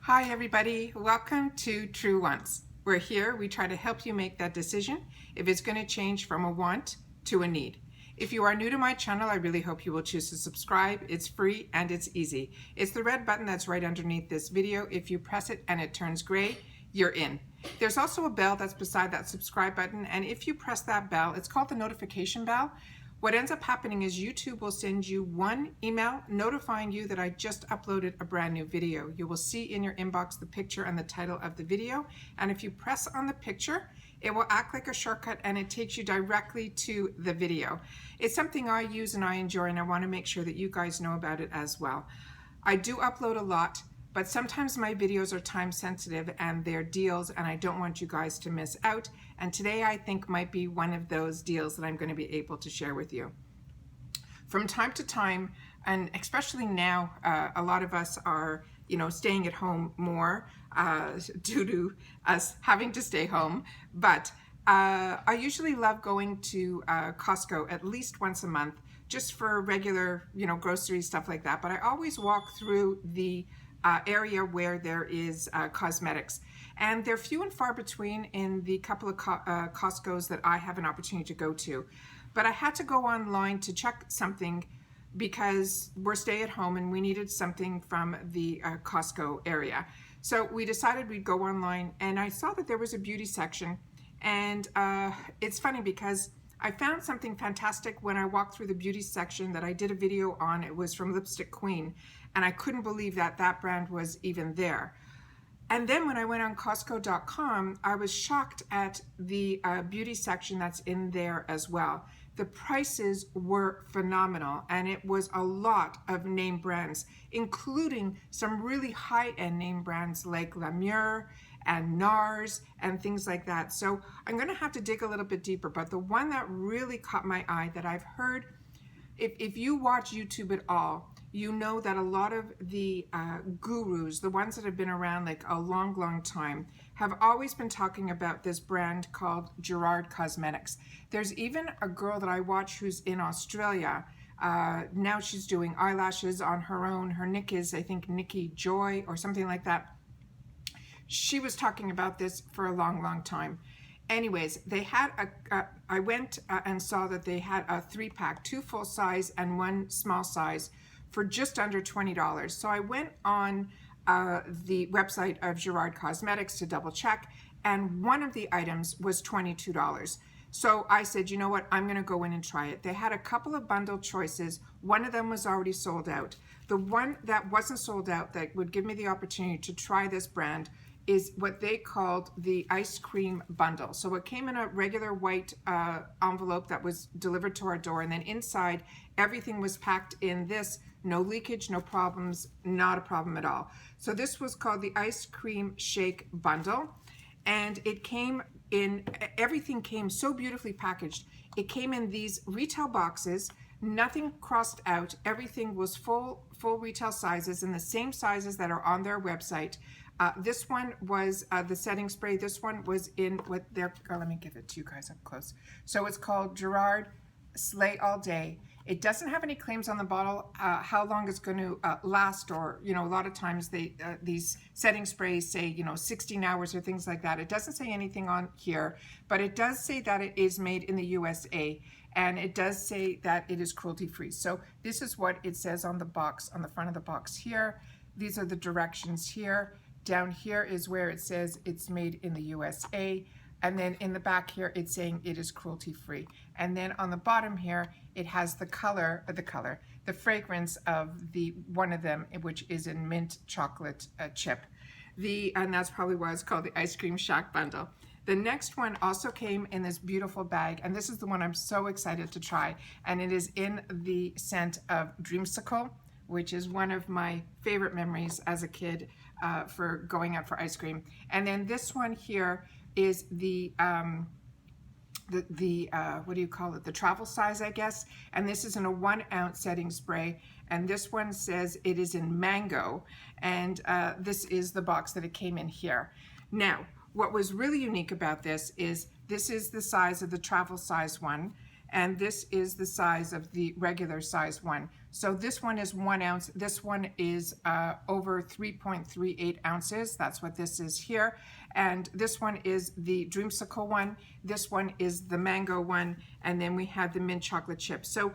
Hi everybody, welcome to Truewants. We're here, we try to help you make that decision if it's going to change from a want to a need. If you are new to my channel, I really hope you will choose to subscribe. It's free and it's easy. It's the red button that's right underneath this video. If you press it and it turns gray, you're in. There's also a bell that's beside that subscribe button, and if you press that bell, it's called the notification bell. What ends up happening is YouTube will send you one email notifying you that I just uploaded a brand new video. You will see in your inbox the picture and the title of the video, and if you press on the picture, it will act like a shortcut and it takes you directly to the video. It's something I use and I enjoy, and I want to make sure that you guys know about it as well. I do upload a lot, but sometimes my videos are time sensitive and they're deals, and I don't want you guys to miss out. And today I think might be one of those deals that I'm going to be able to share with you. From time to time, and especially now, a lot of us are, staying at home more due to us having to stay home. But I usually love going to Costco at least once a month, just for regular, groceries, stuff like that. But I always walk through the area where there is cosmetics, and they're few and far between in the couple of Costco's that I have an opportunity to go to. But I had to go online to check something because we're stay at home and we needed something from the Costco area. So we decided we'd go online, and I saw that there was a beauty section, and it's funny because I found something fantastic when I walked through the beauty section that I did a video on. It was from Lipstick Queen, and I couldn't believe that that brand was even there. And then when I went on Costco.com, I was shocked at the beauty section that's in there as well. The prices were phenomenal, and it was a lot of name brands, including some really high-end name brands like La Mer and NARS and things like that. So I'm going to have to dig a little bit deeper, but the one that really caught my eye that I've heard, if you watch YouTube at all, you know that a lot of the gurus, the ones that have been around like a long time, have always been talking about this brand called GERARD Cosmetics. There's even a girl that I watch who's in Australia. Now she's doing eyelashes on her own. Her nick is, I think, Nikki Joy or something like that. She was talking about this for a long time. Anyways, they had I went and saw that they had a 3-pack, 2 full size and 1 small size, for just under $20. So I went on the website of GERARD Cosmetics to double check, and one of the items was $22. So I said, you know what, I'm gonna go in and try it. They had a couple of bundle choices. One of them was already sold out. The one that wasn't sold out that would give me the opportunity to try this brand is what they called the ice cream bundle. So it came in a regular white envelope that was delivered to our door, and then inside everything was packed in this, no leakage, no problems, not a problem at all. So this was called the ice cream shake bundle, and it came in, everything came so beautifully packaged. It came in these retail boxes, nothing crossed out, everything was full retail sizes and the same sizes that are on their website. This one was the setting spray. This one was in what they're, let me give it to you guys up close. So it's called GERARD Slay All Day. It doesn't have any claims on the bottle, how long it's going to last, or, a lot of times they these setting sprays say, 16 hours or things like that. It doesn't say anything on here, but it does say that it is made in the USA, and it does say that it is cruelty-free. So this is what it says on the box, on the front of the box here. These are the directions here. Down here is where it says it's made in the USA. And then in the back here, it's saying it is cruelty-free. And then on the bottom here, it has the fragrance of the one of them, which is in mint chocolate chip. And that's probably why it's called the Ice Cream Shack Bundle. The next one also came in this beautiful bag, and this is the one I'm so excited to try. And it is in the scent of Dreamsicle, which is one of my favorite memories as a kid for going out for ice cream. And then this one here is the what do you call it? The travel size, I guess. And this is in a 1 ounce setting spray. And this one says it is in mango. And this is the box that it came in here. Now, what was really unique about this is the size of the travel size one. and this is the size of the regular size one. So this one is 1 ounce. This one is over 3.38 ounces. That's what this is here. And this one is the Dreamsicle one. This one is the mango one. And then we have the mint chocolate chip. So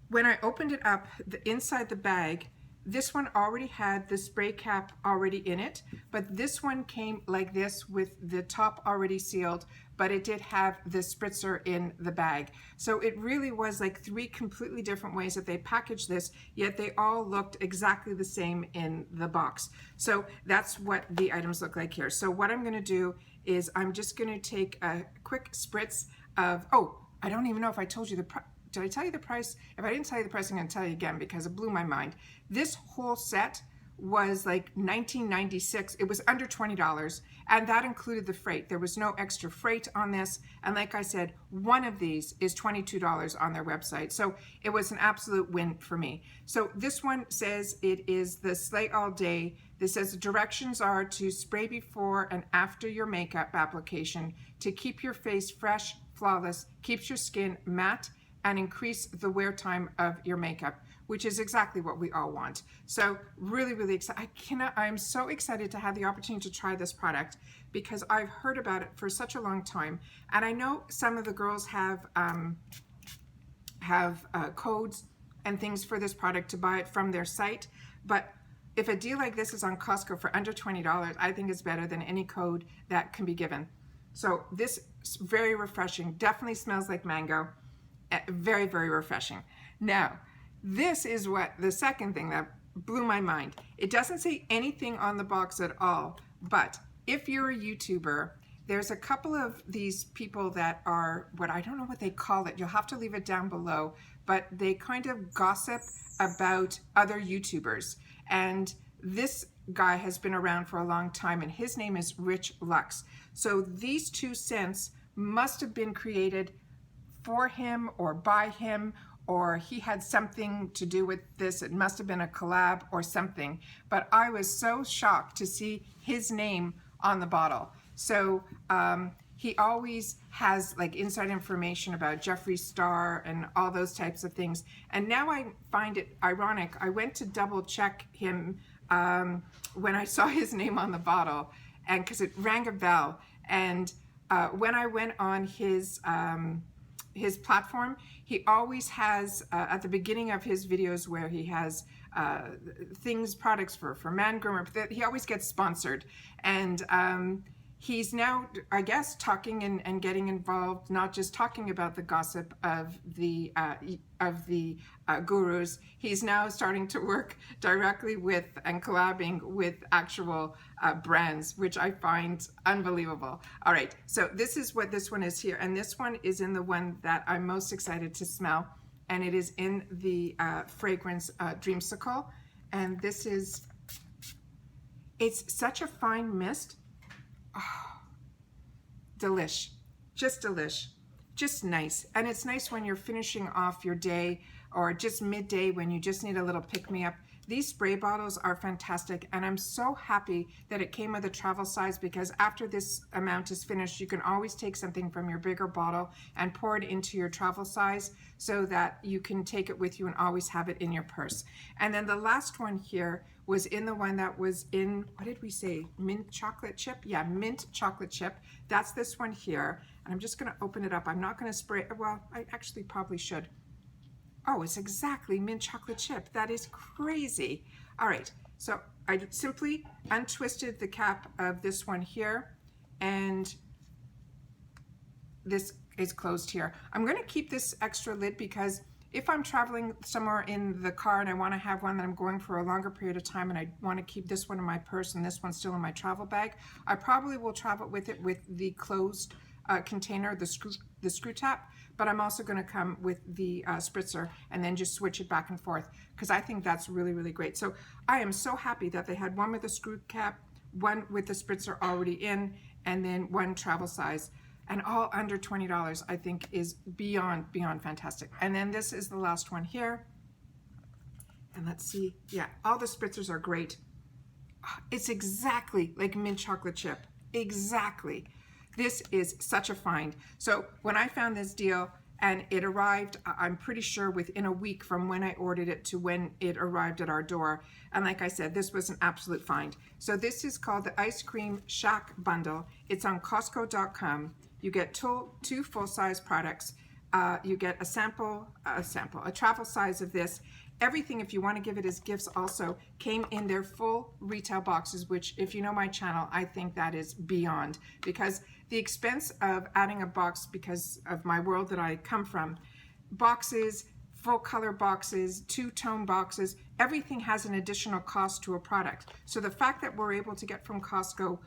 when I opened it up, inside the bag, this one already had the spray cap already in it, but this one came like this with the top already sealed, but it did have the spritzer in the bag. So it really was like 3 completely different ways that they packaged this, yet they all looked exactly the same in the box. So that's what the items look like here. So what I'm gonna do is I'm just gonna take a quick spritz of, oh, I don't even know if I told you the price. Did I tell you the price? If I didn't tell you the price, I'm going to tell you again because it blew my mind. This whole set was like $19.96. It was under $20, and that included the freight. There was no extra freight on this, and like I said, one of these is $22 on their website. So it was an absolute win for me. So this one says it is the Slay All Day. This says the directions are to spray before and after your makeup application to keep your face fresh, flawless, keeps your skin matte, and increase the wear time of your makeup, which is exactly what we all want. So really, really excited. I'm so excited to have the opportunity to try this product because I've heard about it for such a long time. And I know some of the girls have codes and things for this product to buy it from their site. But if a deal like this is on Costco for under $20, I think it's better than any code that can be given. So this is very refreshing, definitely smells like mango. Very, very refreshing. Now, this is what the second thing that blew my mind. It doesn't say anything on the box at all, but if you're a YouTuber, there's a couple of these people that are what I don't know what they call it. You'll have to leave it down below, but they kind of gossip about other YouTubers. And this guy has been around for a long time, and his name is Rich Lux. So these 2 scents must have been created for him or by him, or he had something to do with this. It must have been a collab or something, but I was so shocked to see his name on the bottle. So he always has like inside information about Jeffree Star and all those types of things. And now I find it ironic. I went to double check him when I saw his name on the bottle, and because it rang a bell. And when I went on his platform, he always has at the beginning of his videos where he has products for man groomer, he always gets sponsored. And he's now, I guess, talking and getting involved, not just talking about the gossip of the gurus. He's now starting to work directly with and collabing with actual brands, which I find unbelievable. All right, so this is what this one is here, and this one is in the one that I'm most excited to smell, and it is in the fragrance Dreamsicle, and this is, it's such a fine mist. Oh, delish, just delish, just nice. And it's nice when you're finishing off your day or just midday when you just need a little pick-me-up. These spray bottles are fantastic, and I'm so happy that it came with a travel size, because after this amount is finished, you can always take something from your bigger bottle and pour it into your travel size so that you can take it with you and always have it in your purse. And then the last one here was in the one that was in, what did we say, mint chocolate chip? Yeah, mint chocolate chip. That's this one here. And I'm just gonna open it up. I'm not gonna spray, well, I actually probably should. Oh, it's exactly mint chocolate chip. That is crazy. All right, so I simply untwisted the cap of this one here, and this is closed here. I'm gonna keep this extra lid because if I'm traveling somewhere in the car and I wanna have one that I'm going for a longer period of time, and I wanna keep this one in my purse and this one still in my travel bag, I probably will travel with it with the closed container, the screw top, but I'm also going to come with the spritzer and then just switch it back and forth, because I think that's really, really great. So I am so happy that they had one with a screw cap, one with the spritzer already in, and then one travel size, and all under $20, I think is beyond fantastic. And then this is the last one here. And let's see, yeah, all the spritzers are great. It's exactly like mint chocolate chip, exactly. This is such a find. So when I found this deal and it arrived, I'm pretty sure, within a week from when I ordered it to when it arrived at our door. And like I said, this was an absolute find. So this is called the Ice Cream Shack Bundle. It's on Costco.com. You get two full-size products. You get a travel size of this. Everything, if you want to give it as gifts also, came in their full retail boxes, which, if you know my channel, I think that is beyond, because the expense of adding a box, because of my world that I come from, boxes, full color boxes, two-tone boxes, everything has an additional cost to a product. So the fact that we're able to get from Costco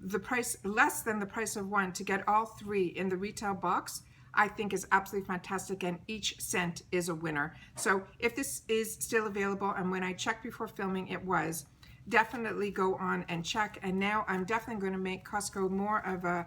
the price less than the price of one to get all three in the retail box, I think is absolutely fantastic, and each cent is a winner. So if this is still available, and when I checked before filming it was, definitely go on and check. And now I'm definitely going to make Costco more of a,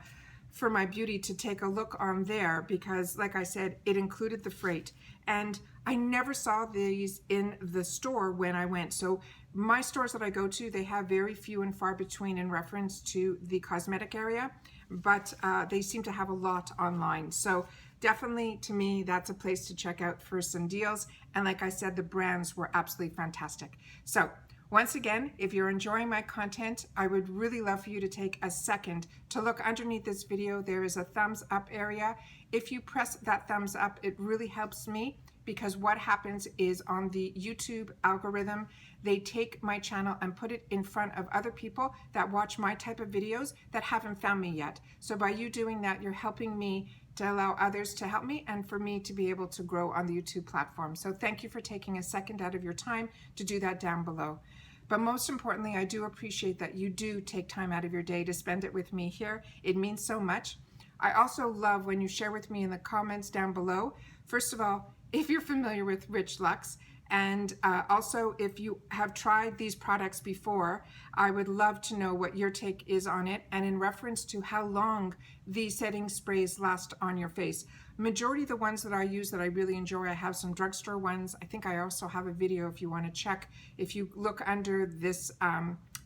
for my beauty, to take a look on there, because like I said, it included the freight, and I never saw these in the store when I went. So my stores that I go to, they have very few and far between in reference to the cosmetic area, but they seem to have a lot online. So definitely, to me, that's a place to check out for some deals. And like I said, the brands were absolutely fantastic. So once again, if you're enjoying my content, I would really love for you to take a second to look underneath this video. There is a thumbs up area. If you press that thumbs up, it really helps me, because what happens is on the YouTube algorithm, they take my channel and put it in front of other people that watch my type of videos that haven't found me yet. So by you doing that, you're helping me to allow others to help me, and for me to be able to grow on the YouTube platform. So thank you for taking a second out of your time to do that down below. But most importantly, I do appreciate that you do take time out of your day to spend it with me here. It means so much. I also love when you share with me in the comments down below, first of all, if you're familiar with Rich Luxe, and also if you have tried these products before, I would love to know what your take is on it, and in reference to how long these setting sprays last on your face. Majority of the ones that I use that I really enjoy, I have some drugstore ones. I think I also have a video if you want to check. If you look under this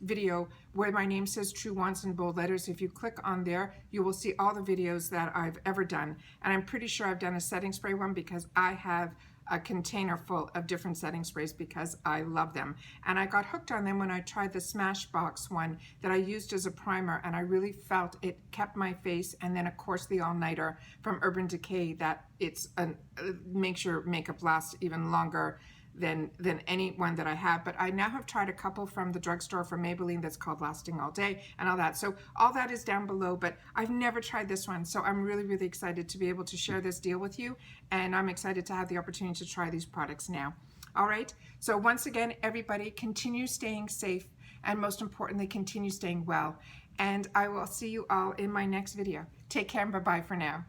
video where my name says Truewants in bold letters, if you click on there, you will see all the videos that I've ever done. And I'm pretty sure I've done a setting spray one, because I have a container full of different setting sprays because I love them. And I got hooked on them when I tried the Smashbox one that I used as a primer, and I really felt it kept my face. And then of course the all-nighter from Urban Decay, that it's makes your makeup last even longer than any one that I have. But I now have tried a couple from the drugstore from Maybelline that's called Lasting All Day and all that. So all that is down below, but I've never tried this one. So I'm really, really excited to be able to share this deal with you. And I'm excited to have the opportunity to try these products now. All right. So once again, everybody, continue staying safe, and most importantly, continue staying well. And I will see you all in my next video. Take care and bye-bye for now.